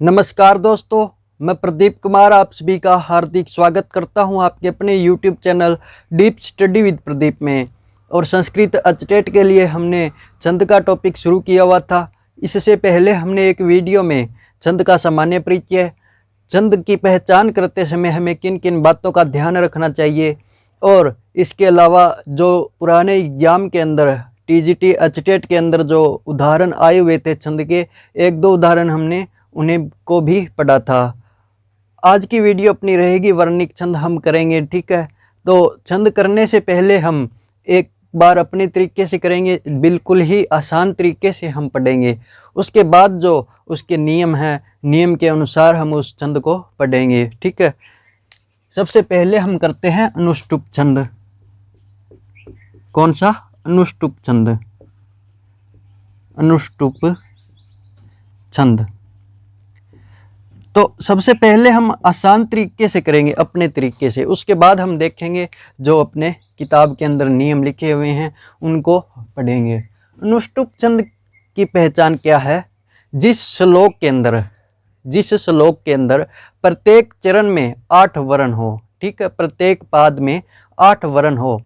नमस्कार दोस्तों, मैं प्रदीप कुमार आप सभी का हार्दिक स्वागत करता हूं आपके अपने YouTube channel deep study with Pradeep में। और संस्कृत अचटेट के लिए हमने छंद का टॉपिक शुरू किया हुआ था। इससे पहले हमने एक वीडियो में छंद का सामान्य परिचय, छंद की पहचान करते समय हमें किन किन बातों का ध्यान रखना चाहिए, और इसके अलावा जो पुराने एग्जाम के अंदर TGT अचटेट के अंदर जो उदाहरण आए हुए थे छंद के, एक दो उदाहरण हमने उन्हें को भी पढ़ा था। आज की वीडियो अपनी रहेगी वर्णिक छंद हम करेंगे, ठीक है। तो छंद करने से पहले हम एक बार अपने तरीके से करेंगे, बिल्कुल ही आसान तरीके से हम पढ़ेंगे। उसके बाद जो उसके नियम हैं, नियम के अनुसार हम उस छंद को पढ़ेंगे, ठीक है। सबसे पहले हम करते हैं अनुष्टुप छंद। कौन सा? अनुष्टुप छंद। अनुष्टुप छंद। तो सबसे पहले हम आसान तरीके से करेंगे, अपने तरीके से। उसके बाद हम देखेंगे जो अपने किताब के अंदर नियम लिखे हुए हैं उनको पढ़ेंगे। अनुष्टुप छंद की पहचान क्या है? जिस श्लोक के अंदर प्रत्येक चरण में 8 वर्ण हो, ठीक है, प्रत्येक पाद में 8 वर्ण हो,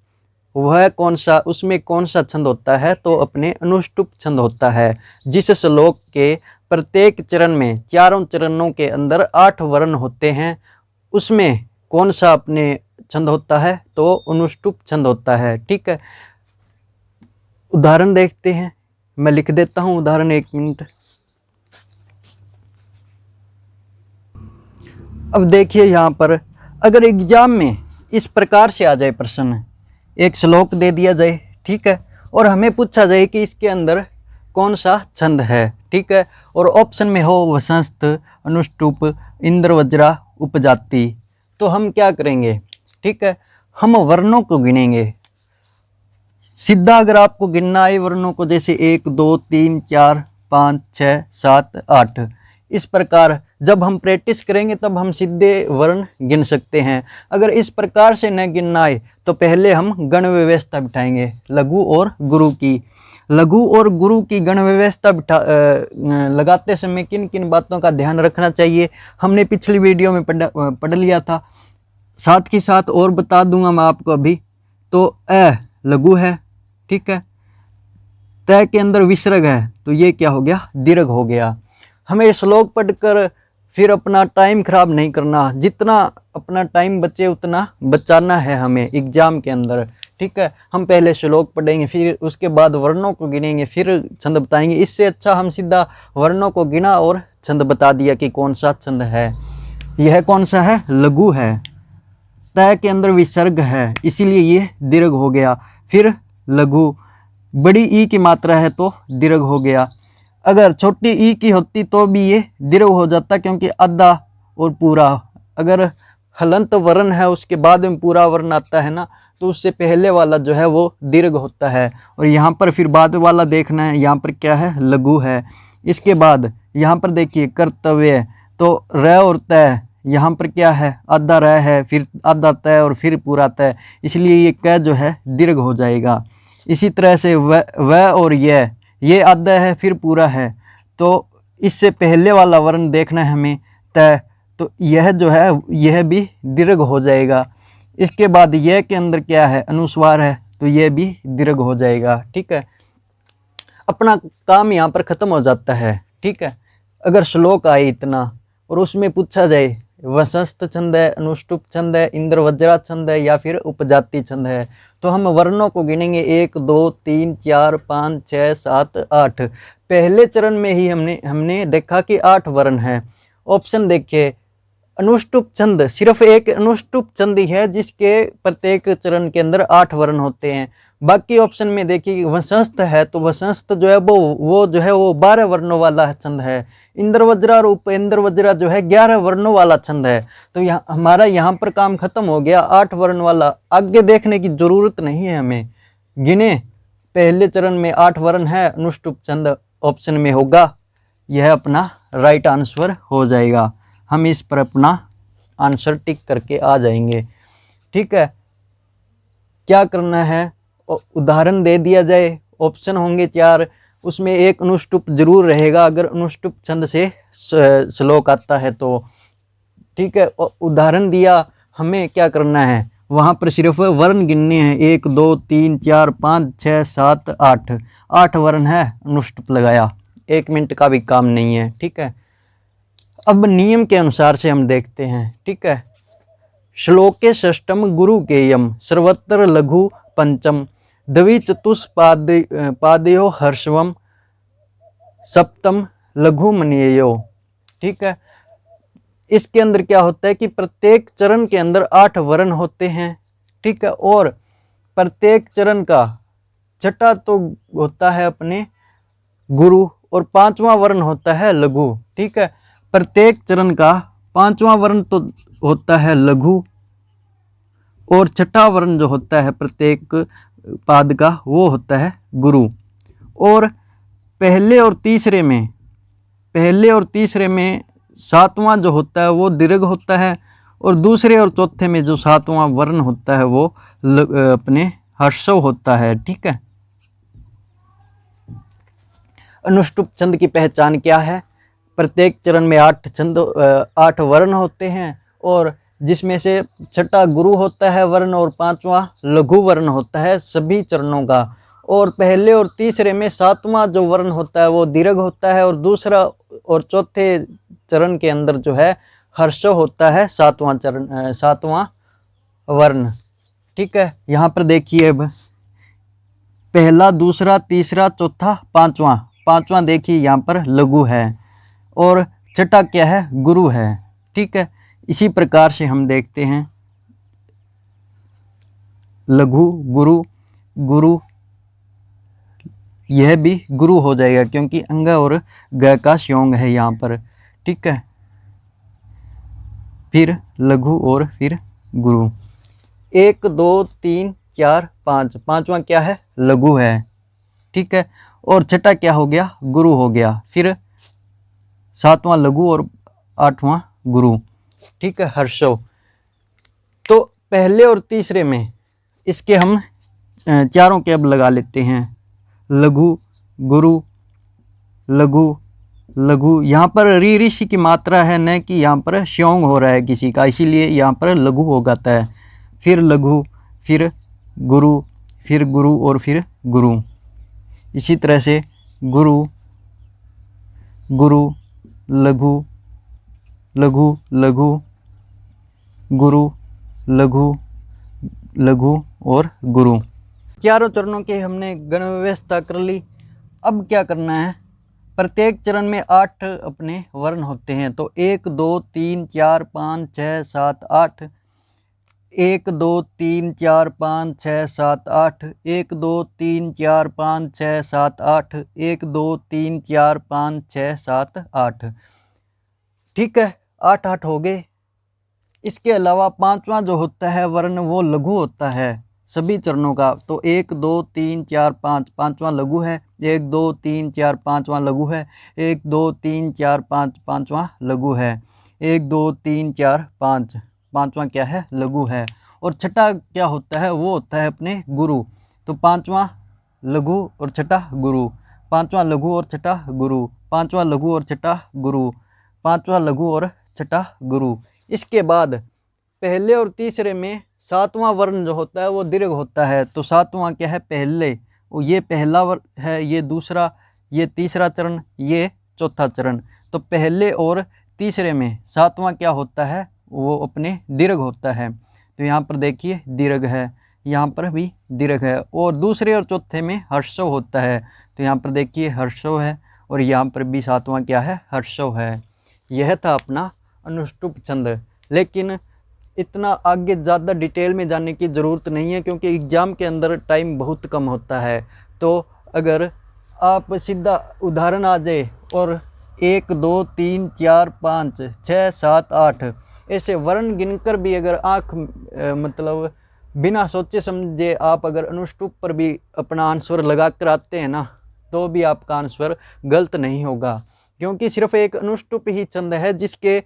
वह कौन सा, उसमें कौन सा छंद होता है? तो अपने अनुष्टुप छंद होता है। जिस श्लोक के प्रत्येक चरण में, चारों चरणों के अंदर 8 वर्ण होते हैं, उसमें कौन सा अपने छंद होता है? तो अनुष्टुप छंद होता है, ठीक है। उदाहरण देखते हैं, मैं लिख देता हूं उदाहरण, 1 मिनट। अब देखिए यहाँ पर, अगर एग्जाम में इस प्रकार से आ जाए प्रश्न, एक श्लोक दे दिया जाए, ठीक है, और हमें पूछा जाए कि इसके अंदर कौन सा छंद है, ठीक है, और ऑप्शन में हो वसंत, अनुष्टुप, इंद्र वज्रा, उपजाति, तो हम क्या करेंगे? ठीक है, हम वर्णों को गिनेंगे। सीधा अगर आपको गिनना है वर्णों को, जैसे 1 2 3 4 5 6 7 8, इस प्रकार जब हम प्रैक्टिस करेंगे तब हम सीधे वर्ण गिन सकते हैं। अगर इस प्रकार से न गिनना आए तो पहले हम गण व्यवस्था बिठाएंगे, लघु और गुरु की। लघु और गुरु की गण व्यवस्था लगाते समय किन किन बातों का ध्यान रखना चाहिए हमने पिछली वीडियो में पढ़ लिया था। साथ ही साथ और बता दूंगा मैं आपको अभी। तो अ लघु है, ठीक है, तय के अंदर विसर्ग है, तो ये क्या हो गया? दीर्घ हो गया। हमें श्लोक पढ़कर फिर अपना टाइम खराब नहीं करना, जितना अपना टाइम बचे उतना बचाना है हमें एग्जाम के अंदर, ठीक है। हम पहले श्लोक पढ़ेंगे, फिर उसके बाद वर्णों को गिनेंगे, फिर छंद बताएंगे। इससे अच्छा हम सीधा वर्णों को गिना और छंद बता दिया कि कौन सा छंद है। यह कौन सा है? लघु है। तय के अंदर विसर्ग है, इसीलिए ये दीर्घ हो गया। फिर लघु, बड़ी ई की मात्रा है तो दीर्घ हो गया। अगर छोटी ई की होती तो भी ये दीर्घ हो जाता, क्योंकि आधा और पूरा। अगर हलंत वर्ण है उसके बाद में पूरा वर्ण आता है ना, तो उससे पहले वाला जो है वो दीर्घ होता है। और यहाँ पर फिर बाद वाला देखना है, यहाँ पर क्या है? लघु है। इसके बाद यहाँ पर देखिए कर्तव्य, तो र और तय, यहाँ पर क्या है? आधा र है, फिर आधा तय और फिर पूरा तय, इसलिए ये क जो है दीर्घ हो जाएगा। इसी तरह से व और ये आधा है फिर पूरा है, तो इससे पहले वाला वर्ण देखना है हमें, तय, तो यह जो है यह भी दीर्घ हो जाएगा। इसके बाद यह के अंदर क्या है? अनुस्वार है, तो यह भी दीर्घ हो जाएगा, ठीक है। अपना काम यहाँ पर खत्म हो जाता है, ठीक है। अगर श्लोक आए इतना और उसमें पूछा जाए वसंत छंद है, अनुष्टुप छंद है, इंद्र वज्रा छंद है या फिर उपजाति छंद है, तो हम वर्णों को गिनेंगे 1 2 3 4 5 6 7 8। पहले चरण में ही हमने देखा कि 8 वर्ण है। ऑप्शन देखिए, अनुष्टुप छंद, सिर्फ एक अनुष्टुप छंद ही है जिसके प्रत्येक चरण के अंदर 8 वर्ण होते हैं। बाकी ऑप्शन में देखिए वसंत है, तो वसंत जो है वो जो है वो 12 वर्णों वाला छंद है। इंद्र वज्रा और उपेंद्र वज्रा जो है 11 वर्णों वाला छंद है। तो हमारा यहाँ पर काम खत्म हो गया, 8 वर्ण वाला। आगे देखने की जरूरत नहीं है हमें, गिने पहले चरण में 8 वर्ण है, अनुष्टुप छंद ऑप्शन में होगा, यह अपना राइट आंसर हो जाएगा। हम इस पर अपना आंसर टिक करके आ जाएंगे, ठीक है। क्या करना है? उदाहरण दे दिया जाए, ऑप्शन होंगे 4, उसमें एक अनुष्टुप जरूर रहेगा अगर अनुष्टुप छंद से श्लोक आता है तो, ठीक है। उदाहरण दिया, हमें क्या करना है, वहाँ पर सिर्फ वर्ण गिनने हैं, 1 2 3 4 5 6 7 8, 8 वर्ण है, अनुष्टुप लगाया, 1 मिनट का भी काम नहीं है, ठीक है। अब नियम के अनुसार से हम देखते हैं, ठीक है। श्लोके षष्टम गुरु गेयम सर्वत्र लघु पंचम द्वि पादयो हर्षवम सप्तम लघु मनीयो, ठीक है। इसके अंदर क्या होता है कि प्रत्येक चरण के अंदर 8 वर्ण होते हैं, ठीक है। और प्रत्येक चरण का छठा तो होता है अपने गुरु और 5वां वर्ण होता है लघु, ठीक है। प्रत्येक चरण का 5वां वर्ण तो होता है लघु और छठा वर्ण जो होता है प्रत्येक पाद का वो होता है गुरु। और पहले और तीसरे में 7वां जो होता है वो दीर्घ होता है और दूसरे और चौथे में जो 7वां वर्ण होता है वो अपने हर्षव होता है, ठीक है। अनुष्टुप छंद की पहचान क्या है? प्रत्येक चरण में 8 वर्ण होते हैं और जिसमें से छठा गुरु होता है वर्ण और 5वां लघु वर्ण होता है सभी चरणों का। और पहले और तीसरे में 7वां जो वर्ण होता है वो दीर्घ होता है और दूसरा और चौथे चरण के अंदर जो है हर्षव होता है 7वां वर्ण, ठीक है। यहाँ पर देखिए, अब पहला, दूसरा, तीसरा, चौथा, पांचवा देखिए यहाँ पर लघु है और छठा क्या है, गुरु है, ठीक है। इसी प्रकार से हम देखते हैं लघु गुरु गुरु, यह भी गुरु हो जाएगा क्योंकि अंग और ग का संयोग है यहाँ पर, ठीक है। फिर लघु और फिर गुरु, 1 2 3 4 5, 5वां क्या है, लघु है, ठीक है। और छठा क्या हो गया, गुरु हो गया। फिर 7वां लघु और 8वां गुरु, ठीक है, हर्षव। तो पहले और तीसरे में इसके हम चारों के अब लगा लेते हैं, लघु गुरु लघु लघु। यहाँ पर ऋषि की मात्रा है, न कि यहाँ पर श्योंग हो रहा है किसी का, इसीलिए यहाँ पर लघु हो जाता है। फिर लघु, फिर गुरु, फिर गुरु और फिर गुरु। इसी तरह से गुरु गुरु लघु लघु लघु गुरु लघु लघु और गुरु। चारों चरणों के हमने गण व्यवस्था कर ली। अब क्या करना है, प्रत्येक चरण में 8 अपने वर्ण होते हैं, तो 1 2 3 4 5 6 7 8, 1 2 3 4 5 6 7 8, 1 2 3 4 5 6 7 8, 1 2 3 4 5 6 7 8, ठीक है, 8 हो गए। इसके अलावा 5वां जो होता है वर्ण वो लघु होता है सभी चरणों का, तो 1 2 3 4 5, 5वां लघु है, 1 2 3 4 5वां लघु है, 1 2 3 4 5, 5वां लघु है, 1 2 3 4 5, 5वां क्या है, लघु है। और छठा क्या होता है, वो होता है अपने गुरु, तो 5वां लघु और छठा गुरु, 5वां लघु और छठा गुरु, 5वां लघु और छठा गुरु, 5वां लघु और छठा गुरु। इसके बाद पहले और तीसरे में 7वां वर्ण जो होता है वो दीर्घ होता है, तो 7वां क्या है, पहले, ये पहला वर्ण है, ये दूसरा, ये तीसरा चरण, ये चौथा चरण। तो पहले और तीसरे में 7वां क्या होता है, वो अपने दीर्घ होता है, तो यहाँ पर देखिए दीर्घ है, यहाँ पर भी दीर्घ है। और दूसरे और चौथे में हर्षव होता है, तो यहाँ पर देखिए हर्षव है और यहाँ पर भी 7वां क्या है, हर्षव है। यह था अपना अनुष्टुप छंद। लेकिन इतना आगे ज़्यादा डिटेल में जाने की ज़रूरत नहीं है क्योंकि एग्ज़ाम के अंदर टाइम बहुत कम होता है। तो अगर आप सीधा उदाहरण आ जाए और 1 2 3 4 5 6 7 8 ऐसे वर्ण गिनकर भी अगर मतलब बिना सोचे समझे आप अगर अनुष्टुप पर भी अपना आंसर लगा कर आते हैं ना, तो भी आपका आंसर गलत नहीं होगा, क्योंकि सिर्फ एक अनुष्टुप ही छंद है जिसके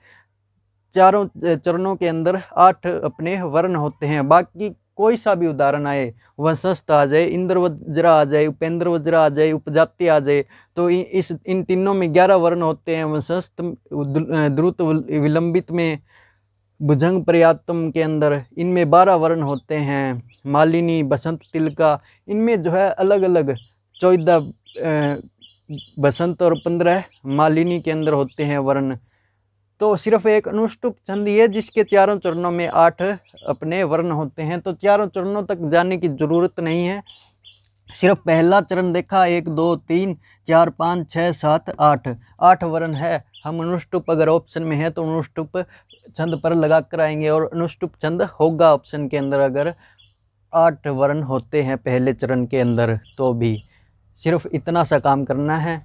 चारों चरणों के अंदर 8 अपने वर्ण होते हैं। बाकी कोई सा भी उदाहरण आए, वंशस्थ आ जाए, इंद्र वज्रा आ जाए, उपेंद्र वज्रा आ जाए, उपजाति आ जाए, तो इन तीनों में 11 वर्ण होते हैं। वंशस्थ, द्रुत, विलंबित में, भुजंग पर्यातम के अंदर इनमें 12 वर्ण होते हैं। मालिनी, बसंत, तिलका, इनमें जो है अलग अलग 14 बसंत और 15 मालिनी के अंदर होते हैं वर्ण। तो सिर्फ एक अनुष्टुप छंद ही है जिसके चारों चरणों में 8 अपने वर्ण होते हैं। तो चारों चरणों तक जाने की जरूरत नहीं है, सिर्फ पहला चरण देखा, 1 2 3 4 5 6 7 8 वर्ण है। हम अनुष्टुप अगर ऑप्शन में है तो अनुष्टुप छंद पर लगा कर आएंगे, और अनुष्टुप छंद होगा ऑप्शन के अंदर अगर 8 वर्ण होते हैं पहले चरण के अंदर। तो भी सिर्फ इतना सा काम करना है,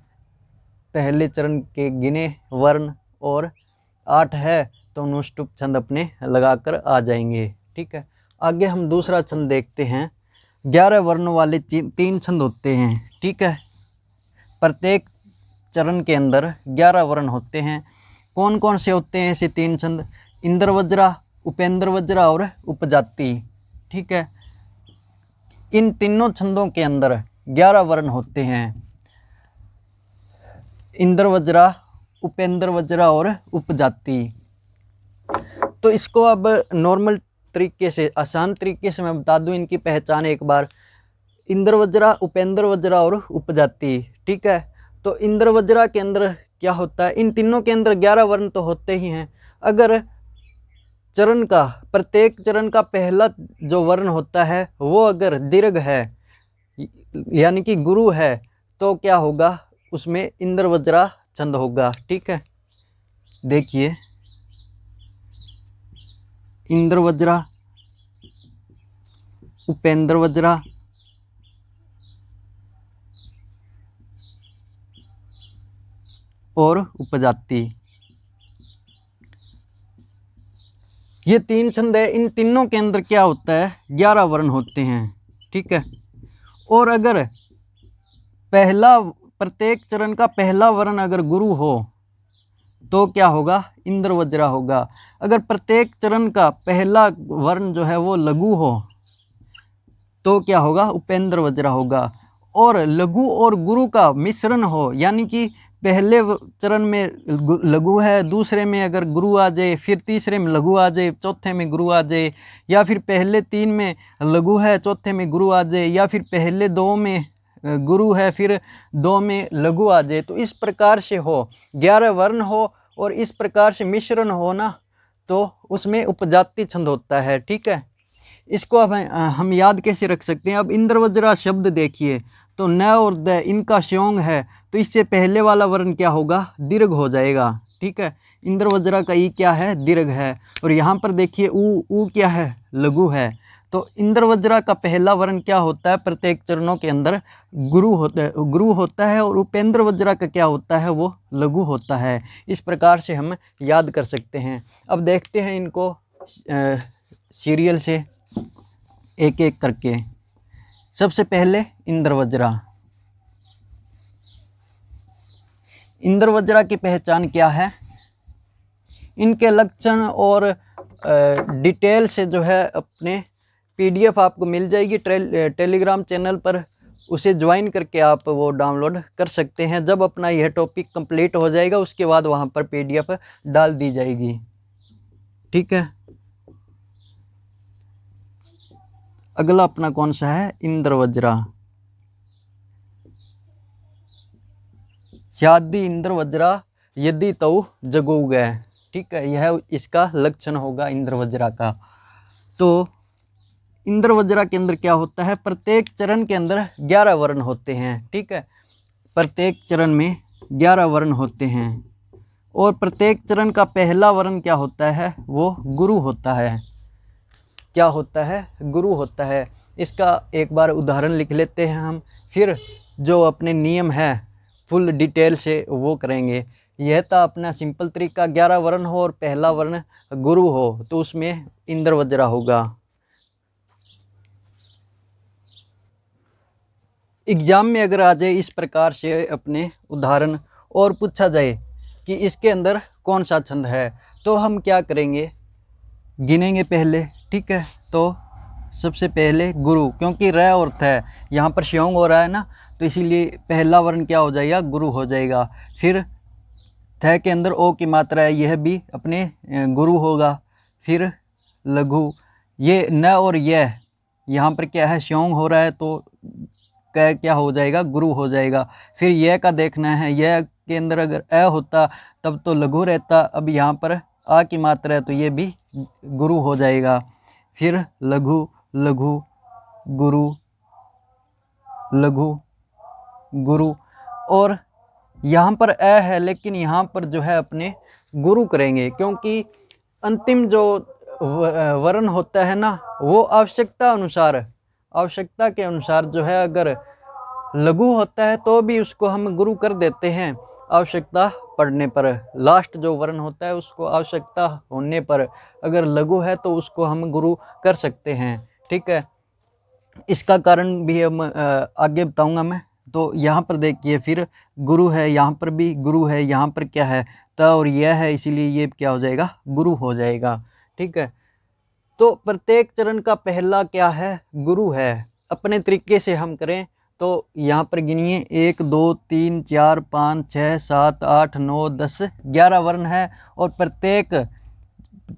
पहले चरण के गिने वर्ण और 8 है तो अनुष्टुप छंद अपने लगाकर आ जाएंगे। ठीक है, आगे हम दूसरा छंद देखते हैं। 11 वर्ण वाले 3 छंद होते हैं। ठीक है, प्रत्येक चरण के अंदर 11 वर्ण होते हैं। कौन कौन से होते हैं ऐसे 3 छंद? इंद्र वज्रा, उपेंद्र वज्रा और उपजाति। ठीक है, इन तीनों छंदों के अंदर 11 वर्ण होते हैं। इंद्र वज्रा, उपेंद्र वज्रा और उपजाति। तो इसको अब नॉर्मल तरीके से, आसान तरीके से मैं बता दूं इनकी पहचान एक बार। इंद्र वज्रा, उपेंद्र वज्रा और उपजाति। ठीक है, तो इंद्र वज्रा के अंदर क्या होता है? इन तीनों के अंदर 11 वर्ण तो होते ही हैं। अगर चरण का, प्रत्येक चरण का पहला जो वर्ण होता है वो अगर दीर्घ है यानी कि गुरु है, तो क्या होगा? उसमें इंद्र वज्रा छंद होगा। ठीक है, देखिए इंद्र वज्रा, उपेंद्र वज्रा, और उपजाति, ये 3 छंद है। इन तीनों के अंदर क्या होता है? 11 वर्ण होते हैं। ठीक है, और अगर प्रत्येक चरण का पहला वर्ण अगर गुरु हो तो क्या होगा? इंद्र वज्रा होगा। अगर प्रत्येक चरण का पहला वर्ण जो है वो लघु हो तो क्या होगा? उपेंद्र वज्रा होगा। और लघु और गुरु का मिश्रण हो, यानी कि पहले चरण में लघु है, दूसरे में अगर गुरु आ जाए, फिर तीसरे में लघु आ जाए, चौथे में गुरु आ जाए, या फिर पहले 3 में लघु है, चौथे में गुरु आ जाए, या फिर पहले 2 में गुरु है, फिर 2 में लघु आ जाए, तो इस प्रकार से हो, 11 वर्ण हो और इस प्रकार से मिश्रण हो ना, तो उसमें उपजाति छंद होता है। ठीक है, इसको अब हम याद कैसे रख सकते हैं? अब इंद्र वज्रा शब्द देखिए, तो न और द इनका श्योंग है, तो इससे पहले वाला वर्ण क्या होगा? दीर्घ हो जाएगा। ठीक है, इंद्र वज्रा का ई क्या है? दीर्घ है। और यहाँ पर देखिए ऊ क्या है? लघु है। तो इंद्र वज्रा का पहला वर्ण क्या होता है? प्रत्येक चरणों के अंदर गुरु होता है, और उपेंद्र वज्रा का क्या होता है? वो लघु होता है। इस प्रकार से हम याद कर सकते हैं। अब देखते हैं इनको सीरियल से एक एक करके। सबसे पहले इंद्र वज्रा। इंद्र वज्रा की पहचान क्या है? इनके लक्षण और डिटेल से जो है अपने PDF आपको मिल जाएगी टेलीग्राम चैनल पर, उसे ज्वाइन करके आप वो डाउनलोड कर सकते हैं। जब अपना यह टॉपिक कंप्लीट हो जाएगा उसके बाद वहाँ पर PDF डाल दी जाएगी। ठीक है, अगला अपना कौन सा है? इंद्र वज्रा। शादी इंद्र वज्रा यदि तो जगोगे। ठीक है, यह इसका लक्षण होगा इंद्र वज्रा का। तो इंद्र वज्रा के अंदर क्या होता है? प्रत्येक चरण के अंदर 11 वर्ण होते हैं। ठीक है, प्रत्येक चरण में 11 वर्ण होते हैं, और प्रत्येक चरण का पहला वर्ण क्या होता है? वो गुरु होता है। क्या होता है? गुरु होता है। इसका एक बार उदाहरण लिख लेते हैं हम, फिर जो अपने नियम है फुल डिटेल से वो करेंगे। यह था अपना सिंपल तरीका, 11 वर्ण हो और पहला वर्ण गुरु हो तो उसमें इंद्र वज्रा होगा। एग्जाम में अगर आ जाए इस प्रकार से अपने उदाहरण और पूछा जाए कि इसके अंदर कौन सा छंद है, तो हम क्या करेंगे? गिनेंगे पहले। ठीक है, तो सबसे पहले गुरु, क्योंकि र और थ यहाँ पर श्योंग हो रहा है ना, तो इसीलिए पहला वर्ण क्या हो जाएगा, गुरु हो जाएगा। फिर थ के अंदर ओ की मात्रा है, यह भी अपने गुरु होगा। फिर लघु, ये न और यह यहाँ पर क्या है, श्योंग हो रहा है, तो क्या हो जाएगा, गुरु हो जाएगा। फिर यह का देखना है, यह के अंदर अगर अ होता तब तो लघु रहता, अब यहाँ पर आ की मात्रा है तो ये भी गुरु हो जाएगा। फिर लघु, लघु, गुरु, लघु, गुरु, और यहाँ पर अ है लेकिन यहाँ पर जो है अपने गुरु करेंगे, क्योंकि अंतिम जो वर्ण होता है ना, वो आवश्यकता के अनुसार जो है, अगर लघु होता है तो भी उसको हम गुरु कर देते हैं आवश्यकता पड़ने पर। लास्ट जो वर्ण होता है उसको आवश्यकता होने पर अगर लघु है तो उसको हम गुरु कर सकते हैं, ठीक है। इसका कारण भी हम आगे बताऊंगा मैं। तो यहाँ पर देखिए, फिर गुरु है, यहाँ पर भी गुरु है, यहाँ पर क्या है, त और यह है, इसीलिए ये क्या हो जाएगा, गुरु हो जाएगा, ठीक है। तो प्रत्येक चरण का पहला क्या है, गुरु है। अपने तरीके से हम करें तो यहाँ पर गिनिए, 1 2 3 4 5 6 7 8 9 10 11 वर्ण है, और प्रत्येक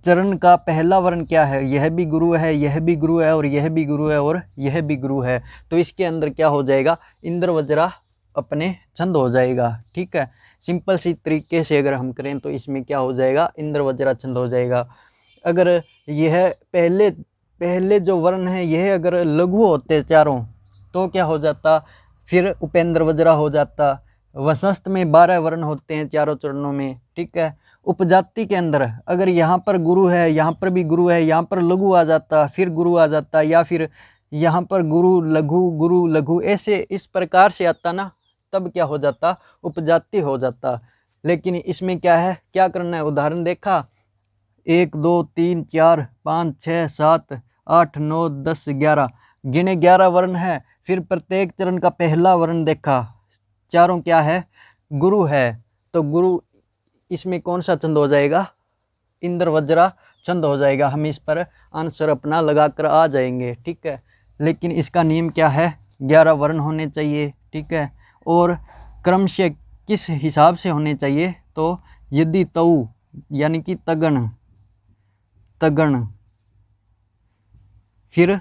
चरण का पहला वर्ण क्या है, यह भी गुरु है, यह भी गुरु है, और यह भी गुरु है, और यह भी गुरु है। तो इसके अंदर क्या हो जाएगा, इंद्र वज्रा अपने छंद हो जाएगा, ठीक है। सिंपल सी तरीके से अगर हम करें तो इसमें क्या हो जाएगा, इंद्र वज्रा छंद हो जाएगा। अगर यह पहले जो वर्ण है यह अगर लघु होते चारों तो क्या हो जाता, फिर उपेंद्र वज्रा हो जाता। वसंत में 12 वर्ण होते हैं चारों चरणों में, ठीक है। उपजाति के अंदर अगर यहाँ पर गुरु है, यहाँ पर भी गुरु है, यहाँ पर लघु आ जाता, फिर गुरु आ जाता, या फिर यहाँ पर गुरु लघु ऐसे इस प्रकार से आता ना, तब क्या हो जाता, उपजाति हो जाता। लेकिन इसमें क्या है, क्या करना है, उदाहरण देखा, 1 2 3 4 5 6 7 8 9 10 11 गिने 11 वर्ण है। फिर प्रत्येक चरण का पहला वर्ण देखा, चारों क्या है, गुरु है। तो गुरु इसमें कौन सा छंद हो जाएगा, इंद्र वज्रा छंद हो जाएगा। हम इस पर आंसर अपना लगाकर आ जाएंगे, ठीक है। लेकिन इसका नियम क्या है, 11 वर्ण होने चाहिए, ठीक है। और क्रम से किस हिसाब से होने चाहिए, तो यदि तऊ यानी कि तगण, फिर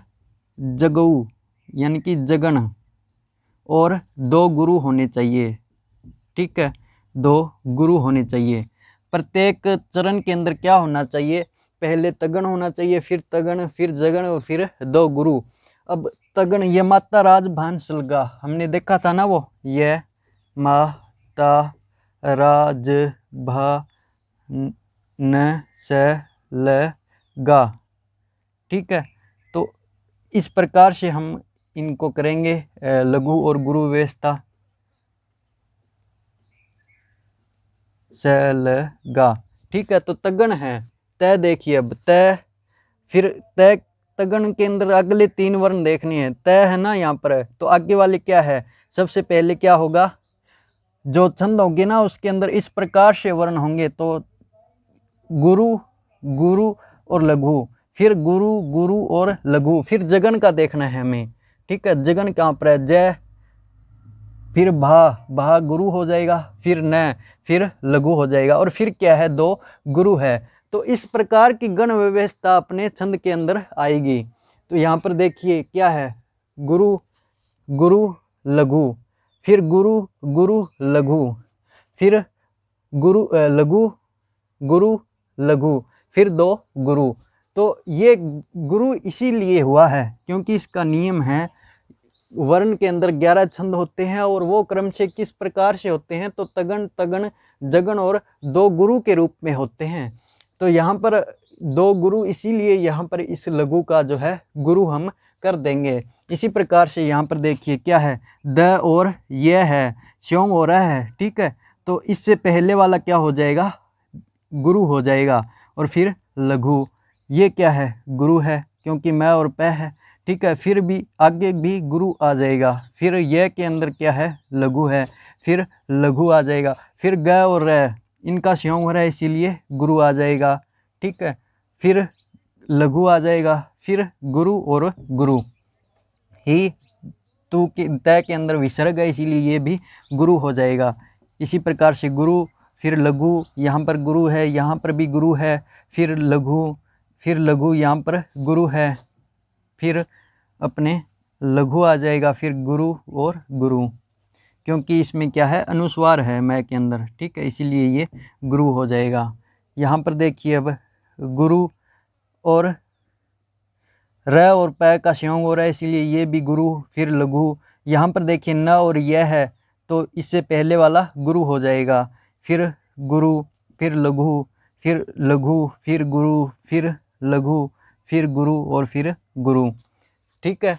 जगऊ यानी कि जगण, और 2 गुरु होने चाहिए, ठीक है, 2 गुरु होने चाहिए। प्रत्येक चरण के अंदर क्या होना चाहिए, पहले तगण होना चाहिए, फिर तगण, फिर जगण, और फिर 2 गुरु। अब तगण, ये माता राज भान सलगा हमने देखा था ना, वो ये माता राज भा न स ल गा, ठीक है। तो इस प्रकार से हम इनको करेंगे लघु और गुरु व्यवस्था, सलगा, ठीक है। तो तगण है, तय देखिए, अब तय, फिर तय, तगण के अंदर अगले 3 वर्ण देखने हैं। तय है ना यहाँ पर, तो आगे वाले क्या है, सबसे पहले क्या होगा, जो छंद होंगे ना उसके अंदर इस प्रकार से वर्ण होंगे, तो गुरु, गुरु और लघु, फिर गुरु, गुरु और लघु, फिर जगन का देखना है हमें, ठीक है। जगन कहाँ पर है, जय, फिर भा गुरु हो जाएगा, फिर न, फिर लघु हो जाएगा, और फिर क्या है, 2 गुरु है। तो इस प्रकार की गण व्यवस्था अपने छंद के अंदर आएगी। तो यहाँ पर देखिए क्या है, गुरु, गुरु, लघु, फिर गुरु, गुरु, लघु, फिर गुरु, लघु, गुरु, लघु, फिर 2 गुरु। तो ये गुरु इसीलिए हुआ है क्योंकि इसका नियम है, वर्ण के अंदर 11 छंद होते हैं, और वो क्रम से किस प्रकार से होते हैं, तो तगण, तगण, जगन और 2 गुरु के रूप में होते हैं। तो यहाँ पर 2 गुरु, इसीलिए यहाँ पर इस लघु का जो है गुरु हम कर देंगे। इसी प्रकार से यहाँ पर देखिए क्या है, द और यह है, श्योंग हो रहा है, ठीक है। तो इससे पहले वाला क्या हो जाएगा, गुरु हो जाएगा, और फिर लघु, ये क्या है, गुरु है क्योंकि मैं और पै है, ठीक है। फिर भी आगे भी गुरु आ जाएगा, फिर यह के अंदर क्या है, लघु है, फिर लघु आ जाएगा, फिर ग और र इनका श्योंग हो रहा है इसीलिए गुरु आ जाएगा, ठीक है। फिर लघु आ जाएगा, फिर गुरु और गुरु। ही तू के तय के अंदर विसर्ग है, इसीलिए ये भी गुरु हो जाएगा। इसी प्रकार से गुरु, फिर लघु, यहाँ पर गुरु है, यहाँ पर भी गुरु है, फिर लघु यहाँ पर गुरु है, फिर अपने लघु आ जाएगा, फिर गुरु और गुरु, क्योंकि इसमें क्या है, अनुस्वार है मैं के अंदर, ठीक है, इसीलिए ये गुरु हो जाएगा। यहाँ पर देखिए अब गुरु और र और प का संयोग हो रहा है, इसीलिए ये भी गुरु, फिर लघु। यहाँ पर देखिए न और यह है, तो इससे पहले वाला गुरु हो जाएगा, फिर गुरु, फिर लघु, फिर लघु, फिर गुरु, फिर लघु, फिर गुरु और फिर गुरु। ठीक है,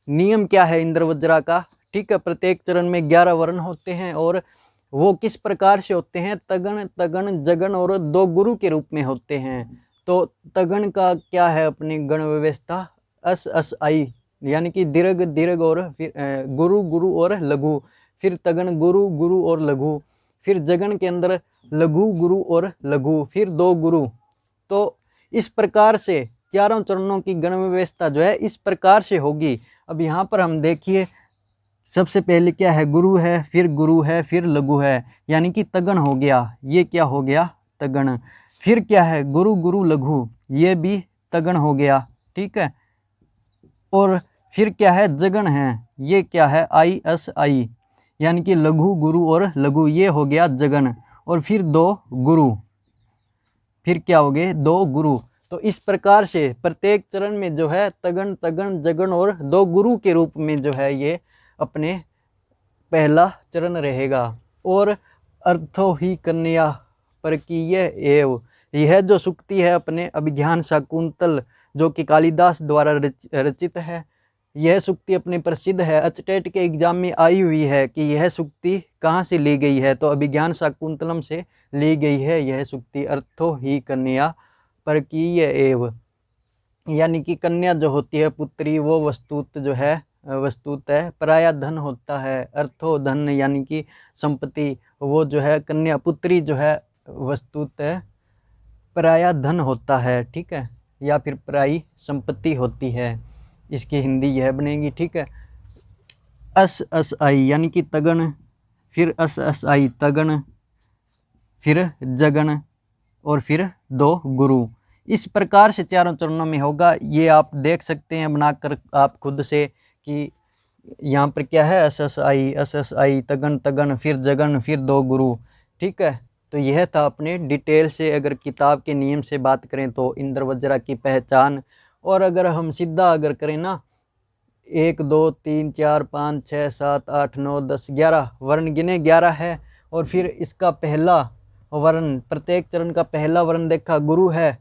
नियम क्या है इंद्र वज्रा का? ठीक है, प्रत्येक चरण में 11 वर्ण होते हैं और वो किस प्रकार से होते हैं? तगण, तगण, जगन और 2 गुरु के रूप में होते हैं। तो तगण का क्या है अपनी गण व्यवस्था? अस अस आई, यानी कि दीर्घ दीर्घ और फिर गुरु गुरु और लघु, फिर तगण गुरु गुरु और लघु, फिर जगन के अंदर लघु गुरु और लघु, फिर 2 गुरु। तो इस प्रकार से चारों चरणों की गण व्यवस्था जो है इस प्रकार से होगी। अब यहाँ पर हम देखिए, सबसे पहले क्या है? गुरु है, फिर गुरु है, फिर लघु है, यानी कि तगण हो गया। ये क्या हो गया? तगण। फिर क्या है? गुरु गुरु लघु, ये भी तगण हो गया। ठीक है, और फिर क्या है? जगन है, ये क्या है? आई अस आई, यानी कि लघु गुरु और लघु, ये हो गया जगन। और फिर 2 गुरु, फिर क्या हो गए? 2 गुरु। तो इस प्रकार से प्रत्येक चरण में जो है तगण तगण जगन और 2 गुरु के रूप में जो है ये अपने पहला चरण रहेगा। और अर्थो ही कन्या परकीय एव, यह जो सूक्ति है अपने अभिज्ञान शाकुंतल जो कि कालिदास द्वारा रचित है, यह सूक्ति अपने प्रसिद्ध है, अचटेट के एग्जाम में आई हुई है कि यह सूक्ति कहाँ से ली गई है, तो अभिज्ञान शाकुंतलम से ली गई है यह सूक्ति। अर्थो ही कन्या परकीय एव, यानी कि कन्या जो होती है पुत्री, वो वस्तुत जो है वस्तुतः पराया धन होता है। अर्थो धन, यानी कि संपत्ति, वो जो है कन्या पुत्री जो है वस्तुतः पराया धन होता है। ठीक है, या फिर पराई संपत्ति होती है, इसकी हिंदी यह बनेगी। ठीक है, अस अस आई, यानी कि तगण, फिर अस अस आई तगण, फिर जगन और फिर 2 गुरु। इस प्रकार से चारों चरणों में होगा। ये आप देख सकते हैं बनाकर आप खुद से कि यहाँ पर क्या है? अस अस आई तगन तगन, फिर जगन, फिर 2 गुरु। ठीक है, तो यह था अपने डिटेल से, अगर किताब के नियम से बात करें तो इंद्र वज्रा की पहचान। और अगर हम सीधा अगर करें ना, 1 2 3 4 5 6 7 8 9 10 11 वर्ण गिने, 11 है। और फिर इसका पहला वर्ण, प्रत्येक चरण का पहला वर्ण देखा गुरु है,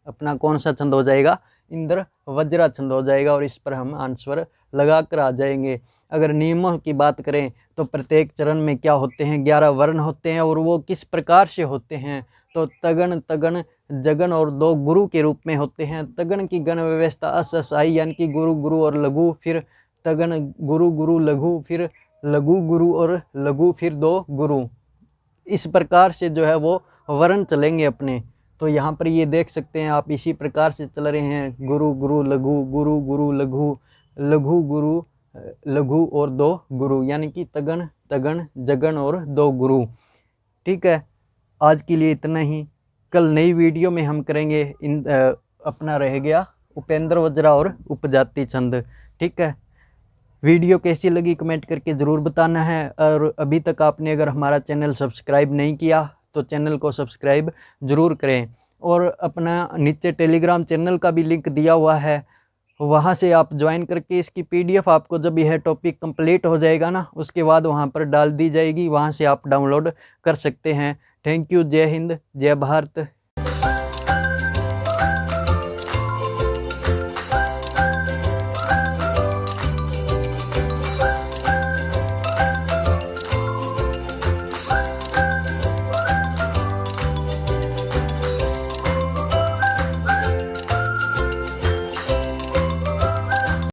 अपना कौन सा छंद हो जाएगा? इंद्र वज्रा छंद हो जाएगा। और इस पर हम आंसर लगा कर आ जाएंगे। अगर नियमों की बात करें तो प्रत्येक चरण में क्या होते हैं? 11 वर्ण होते हैं। और वो किस प्रकार से होते हैं? तो तगण तगण जगन और 2 गुरु के रूप में होते हैं। तगण की गण व्यवस्था अस अस आई, यानी कि गुरु गुरु और लघु, फिर तगण गुरु गुरु लघु, फिर लघु गुरु और लघु, फिर 2 गुरु। इस प्रकार से जो है वो वर्ण चलेंगे अपने। तो यहाँ पर ये देख सकते हैं आप, इसी प्रकार से चल रहे हैं, गुरु गुरु लघु, गुरु गुरु लघु, लघु गुरु लघु और 2 गुरु, यानी कि तगण तगण जगन और 2 गुरु। ठीक है, आज के लिए इतना ही। कल नई वीडियो में हम करेंगे अपना रह गया उपेंद्र वज्रा और उपजाति छंद। ठीक है, वीडियो कैसी लगी कमेंट करके ज़रूर बताना है। और अभी तक आपने अगर हमारा चैनल सब्सक्राइब नहीं किया तो चैनल को सब्सक्राइब ज़रूर करें। और अपना नीचे टेलीग्राम चैनल का भी लिंक दिया हुआ है, वहाँ से आप ज्वाइन करके इसकी PDF आपको जब यह टॉपिक कंप्लीट हो जाएगा ना, उसके बाद वहाँ पर डाल दी जाएगी, वहाँ से आप डाउनलोड कर सकते हैं। Thank you. जय हिंद, जय भारत,